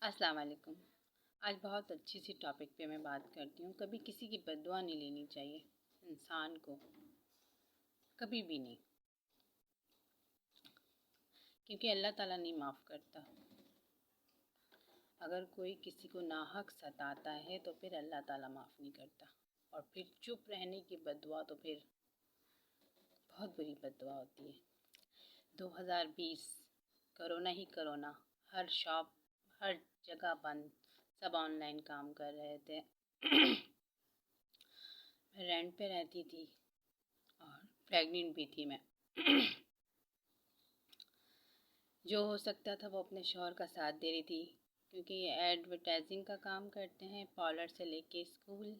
अस्सलाम वालेकुम। आज बहुत अच्छी सी टॉपिक पे मैं बात करती हूँ। कभी किसी की बद्दुआ नहीं लेनी चाहिए इंसान को, कभी भी नहीं, क्योंकि अल्लाह ताला नहीं माफ़ करता। अगर कोई किसी को नाहक सताता है तो फिर अल्लाह ताला माफ़ नहीं करता, और फिर चुप रहने की बद्दुआ तो फिर बहुत बुरी बद्दुआ होती है। 2020 कोरोना ही कोरोना, हर शॉप हर जगह बंद, सब ऑनलाइन काम कर रहे थे। मैं रेंट पे रहती थी और प्रेग्नेंट भी थी मैं। जो हो सकता था वो अपने शौहर का साथ दे रही थी, क्योंकि ये एडवर्टाइजिंग का काम करते हैं। पार्लर से लेके स्कूल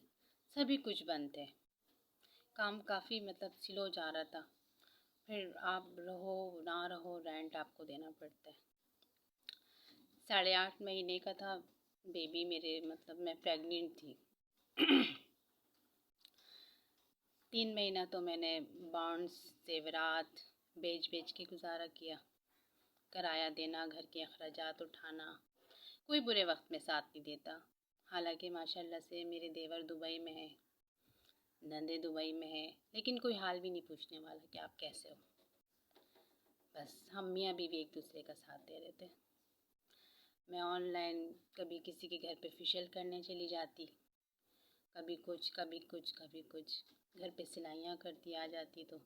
सभी कुछ बंद थे। काम काफ़ी स्लो जा रहा था। फिर आप रहो ना रहो, रेंट आपको देना पड़ता है। 8.5 महीने का था बेबी मेरे, मैं प्रेग्नेंट थी। 3 महीना तो मैंने बॉन्ड्स जेवरात बेच बेच के गुजारा किया। किराया देना, घर के अखराजात उठाना, कोई बुरे वक्त में साथ नहीं देता। हालांकि माशाल्लाह से मेरे देवर दुबई में है, नंदे दुबई में है, लेकिन कोई हाल भी नहीं पूछने वाला कि आप कैसे हो। बस हम मियाँ बीवी एक दूसरे का साथ दे रहे थे। मैं ऑनलाइन कभी किसी के घर पे फेशियल करने चली जाती, कभी कुछ कभी कुछ कभी कुछ, घर पे सिलाइयाँ करती आ जाती, तो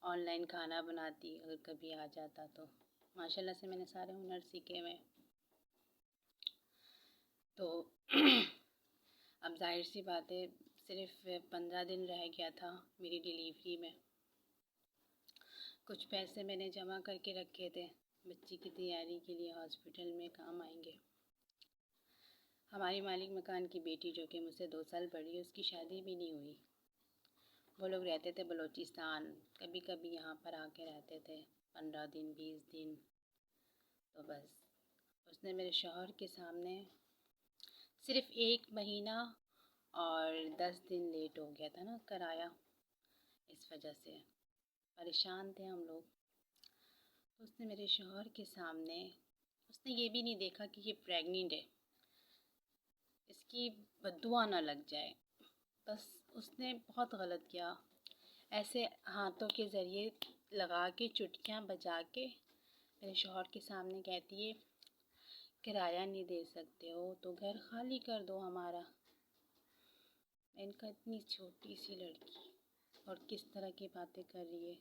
ऑनलाइन खाना बनाती अगर कभी आ जाता तो। माशाल्लाह से मैंने सारे हुनर सीखे हुए। तो अब जाहिर सी बात है, सिर्फ 15 दिन रह गया था मेरी डिलीवरी में। कुछ पैसे मैंने जमा करके रखे थे बच्ची की तैयारी के लिए, हॉस्पिटल में काम आएंगे। हमारी मालिक मकान की बेटी, जो कि मुझसे 2 साल बड़ी है, उसकी शादी भी नहीं हुई। वो लोग रहते थे बलूचिस्तान, कभी कभी यहाँ पर आके रहते थे 15 दिन 20 दिन। तो बस उसने मेरे शौहर के सामने सिर्फ 1 महीना और 10 दिन लेट हो गया था ना किराया, इस वजह से परेशान थे हम लोग। तो उसने मेरे शौहर के सामने, उसने ये भी नहीं देखा कि ये प्रेग्नेंट है, इसकी बद्दुआ ना लग जाए। बस उसने बहुत गलत किया। ऐसे हाथों के ज़रिए लगा के, चुटकियाँ बजा के मेरे शौहर के सामने कहती है, किराया नहीं दे सकते हो तो घर खाली कर दो हमारा। मैंने कहा इतनी छोटी सी लड़की और किस तरह की बातें कर रही है।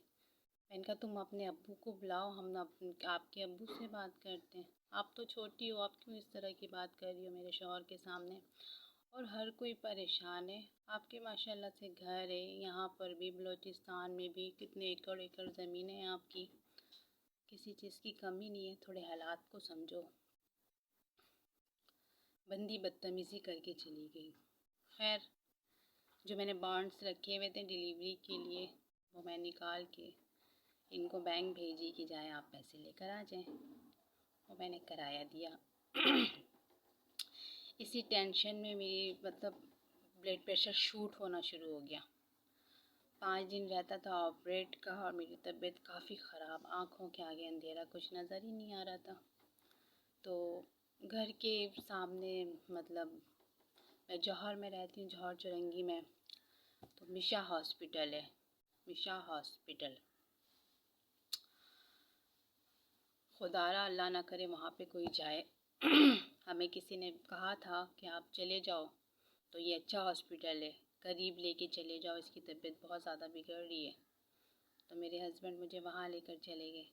मैंने कहा तुम अपने अब्बू को बुलाओ, हम आपके अब्बू से बात करते हैं। आप तो छोटी हो, आप क्यों इस तरह की बात कर रही हो मेरे शौहर के सामने। और हर कोई परेशान है। आपके माशाल्लाह से घर है, यहाँ पर भी बलूचिस्तान में भी कितने एकड़ एकड़ ज़मीन है आपकी, किसी चीज़ की कमी नहीं है। थोड़े हालात को समझो। बंदी बदतमीज़ी करके चली गई। खैर, जो मैंने बॉन्ड्स रखे हुए थे डिलीवरी के लिए, वो मैं निकाल के इनको बैंक भेजी कि जाएं आप पैसे लेकर आ जाएं। वो मैंने कराया दिया। इसी टेंशन में मेरी ब्लड प्रेशर शूट होना शुरू हो गया। 5 दिन रहता था ऑपरेट का, और मेरी तबीयत काफ़ी ख़राब, आँखों के आगे अंधेरा, कुछ नज़र ही नहीं आ रहा था। तो घर के सामने, मैं जौहर में रहती हूँ, जौहर चुरंगी में, तो मिशा हॉस्पिटल है, मिशा हॉस्पिटल। खुदारा अल्लाह ना करे वहाँ पे कोई जाए। हमें किसी ने कहा था कि आप चले जाओ, तो ये अच्छा हॉस्पिटल है, करीब लेके चले जाओ, इसकी तबीयत बहुत ज़्यादा बिगड़ रही है। तो मेरे हस्बैंड मुझे वहाँ लेकर चले गए,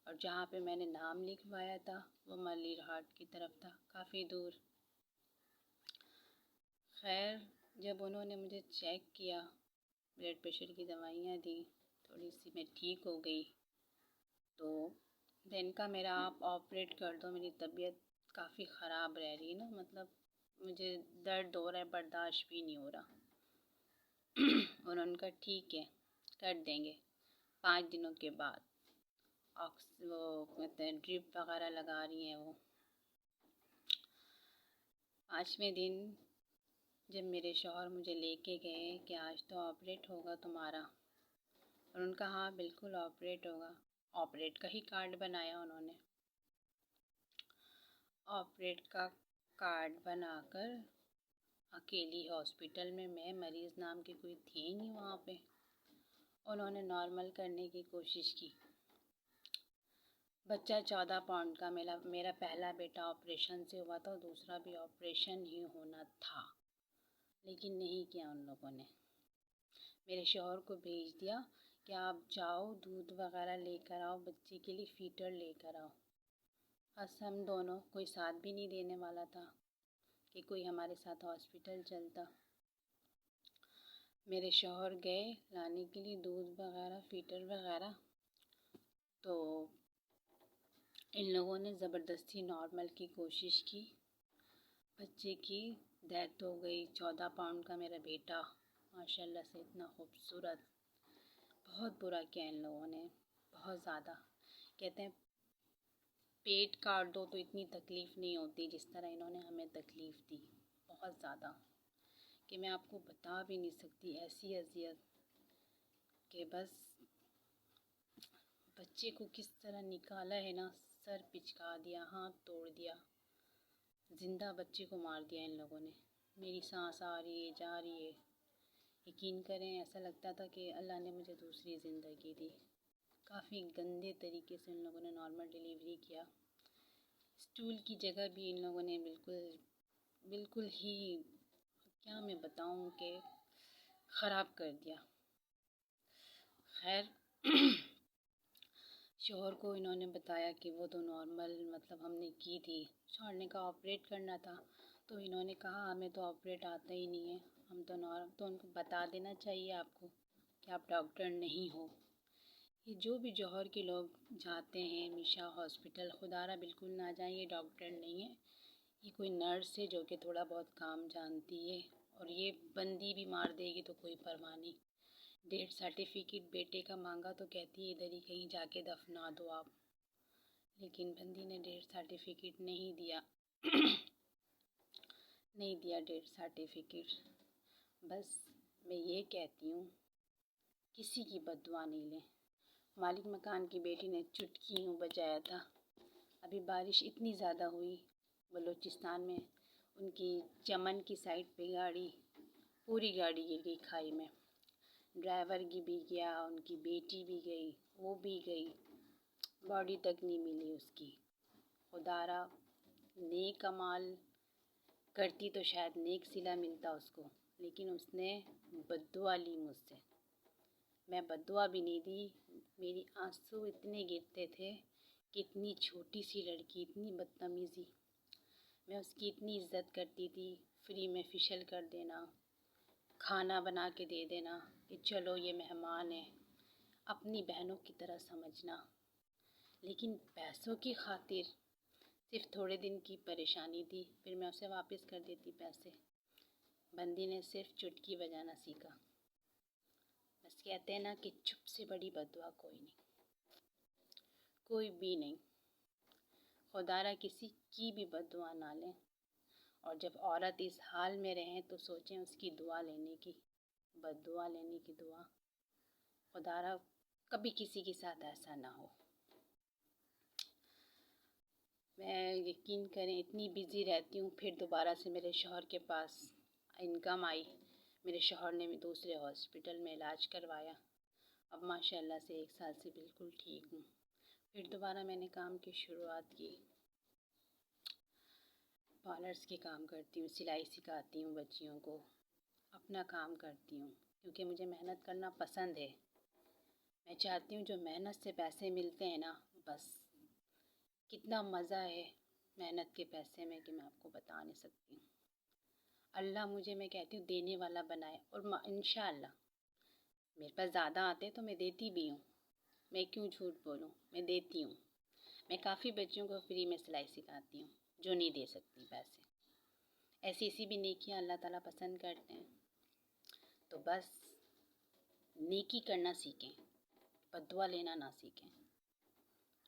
और जहाँ पे मैंने नाम लिखवाया था वो मलिरहाट की तरफ था, काफ़ी दूर। खैर, जब उन्होंने मुझे चेक किया, ब्लड प्रेशर की दवाइयाँ दी, थोड़ी सी मैं ठीक हो गई, तो दिन का मेरा आप ऑपरेट कर दो, मेरी तबीयत काफ़ी ख़राब रह रही है ना, मुझे दर्द हो रहा है, बर्दाश्त भी नहीं हो रहा। उन्होंने कहा ठीक है, कर देंगे 5 दिनों के बाद। वो ड्रिप वगैरह लगा रही हैं वो। 5वें दिन जब मेरे शौहर मुझे लेके गए कि आज तो ऑपरेट होगा तुम्हारा, और उनका हाँ बिल्कुल ऑपरेट होगा। ऑपरेट का ही कार्ड बनाया उन्होंने, ऑपरेट का कार्ड बनाकर अकेली हॉस्पिटल में, मैं मरीज़ नाम की कोई थी नहीं वहाँ पे। उन्होंने नॉर्मल करने की कोशिश की। बच्चा 14 पाउंड का मेरा पहला बेटा ऑपरेशन से हुआ था, दूसरा भी ऑपरेशन ही होना था, लेकिन नहीं किया उन लोगों ने। मेरे शौहर को भेज दिया कि आप जाओ दूध वगैरह लेकर आओ, बच्चे के लिए फीटर लेकर आओ। बस हम दोनों, कोई साथ भी नहीं देने वाला था कि कोई हमारे साथ हॉस्पिटल चलता। मेरे शौहर गए लाने के लिए दूध वगैरह, फीटर वगैरह, तो इन लोगों ने ज़बरदस्ती नॉर्मल की कोशिश की। बच्चे की डेथ हो गई। 14 पाउंड का मेरा बेटा, माशाल्लाह से इतना खूबसूरत। बहुत बुरा किया इन लोगों ने, बहुत ज़्यादा। कहते हैं पेट काट दो तो इतनी तकलीफ़ नहीं होती जिस तरह इन्होंने हमें तकलीफ़ दी, बहुत ज़्यादा, कि मैं आपको बता भी नहीं सकती। ऐसी अज़ियत कि बस बच्चे को किस तरह निकाला है ना, सर पिचका दिया, हाथ तोड़ दिया, ज़िंदा बच्चे को मार दिया इन लोगों ने। मेरी सांस आ रही है, जा रही है, यकीन करें ऐसा लगता था कि अल्लाह ने मुझे दूसरी ज़िंदगी दी। काफ़ी गंदे तरीके से इन लोगों ने नॉर्मल डिलीवरी किया। स्टूल की जगह भी इन लोगों ने बिल्कुल ही, क्या मैं बताऊं, कि ख़राब कर दिया। खैर शौहर को इन्होंने बताया कि वो तो नॉर्मल मतलब हमने की थी। शौहर ने कहा ऑपरेट करना था, तो इन्होंने कहा हमें तो ऑपरेट आता ही नहीं है, हम तो उनको बता देना चाहिए आपको कि आप डॉक्टर नहीं हो। ये जो भी जौहर के लोग जाते हैं मिशा हॉस्पिटल, खुदारा बिल्कुल ना जाएं, ये डॉक्टर नहीं है, ये कोई नर्स है जो कि थोड़ा बहुत काम जानती है, और ये बंदी भी मार देगी तो कोई परवाह नहीं। डेथ सर्टिफिकेट बेटे का मांगा तो कहती है इधर ही कहीं जाके दफना दो आप, लेकिन बंदी ने डेथ सर्टिफिकेट नहीं दिया। नहीं दिया डेथ सर्टिफिकेट। बस मैं ये कहती हूँ, किसी की बद्दुआ नहीं लें। मालिक मकान की बेटी ने चुटकी यूँ बजाया था। अभी बारिश इतनी ज़्यादा हुई बलूचिस्तान में, उनकी चमन की साइड पे पूरी गाड़ी गिर गई खाई में। ड्राइवर की भी गया, उनकी बेटी भी गई, वो भी गई, बॉडी तक नहीं मिली उसकी। खुदारा नेक अमाल करती तो शायद नेक सिला मिलता उसको, लेकिन उसने बद्दुआ ली मुझसे। मैं बद्दुआ भी नहीं दी, मेरी आंसू इतने गिरते थे कि इतनी छोटी सी लड़की, इतनी बदतमीज़ी। मैं उसकी इतनी इज़्ज़त करती थी, फ्री में फेशियल कर देना, खाना बना के दे देना कि चलो ये मेहमान है, अपनी बहनों की तरह समझना। लेकिन पैसों की खातिर सिर्फ थोड़े दिन की परेशानी थी, फिर मैं उसे वापस कर देती पैसे। बंदी ने सिर्फ चुटकी बजाना सीखा। बस कहते हैं ना कि चुप से बड़ी बद्दुआ कोई नहीं, कोई भी नहीं। खुदारा किसी की भी बद्दुआ ना लें, और जब औरत इस हाल में रहें तो सोचें उसकी दुआ लेने की, बद्दुआ लेने की दुआ। खुदारा कभी किसी के साथ ऐसा ना हो। मैं यकीन करें इतनी बिज़ी रहती हूँ, फिर दोबारा से मेरे शौहर के पास इनकम आई। मेरे शौहर ने भी दूसरे हॉस्पिटल में इलाज करवाया। अब माशाल्लाह से 1 साल से बिल्कुल ठीक हूँ। फिर दोबारा मैंने काम की शुरुआत की। पार्लर्स के काम करती हूँ, सिलाई सिखाती हूँ बच्चियों को, अपना काम करती हूँ क्योंकि मुझे मेहनत करना पसंद है। मैं चाहती हूँ जो मेहनत से पैसे मिलते हैं ना, बस कितना मज़ा है मेहनत के पैसे में कि मैं आपको बता नहीं सकती। अल्लाह मुझे, मैं कहती हूँ, देने वाला बनाए, और इंशाअल्लाह मेरे पास ज़्यादा आते तो मैं देती भी हूँ। मैं क्यों झूठ बोलूँ, मैं देती हूँ। मैं काफ़ी बच्चियों को फ्री में सिलाई सिखाती हूँ जो नहीं दे सकती पैसे। ऐसी भी नेकियां अल्लाह ताला पसंद करते हैं। तो बस नेकी करना सीखें, बद्दुआ लेना ना सीखें।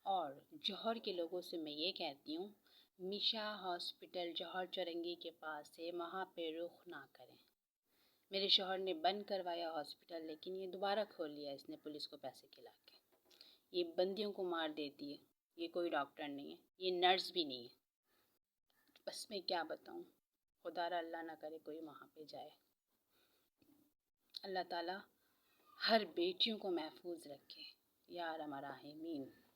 और जौहर के लोगों से मैं ये कहती हूँ, मिशा हॉस्पिटल जौहर चौरंगी के पास है, वहाँ पे रुख ना करें। मेरे शौहर ने बंद करवाया हॉस्पिटल, लेकिन ये दोबारा खोल लिया इसने पुलिस को पैसे खिला के। ये बंदियों को मार देती है, ये कोई डॉक्टर नहीं है, ये नर्स भी नहीं है। बस मैं क्या बताऊँ, खुदारा अल्लाह ना करे कोई वहाँ पे जाए। अल्लाह ताला हर बेटियों को महफूज रखे, या रब्बल आलमीन।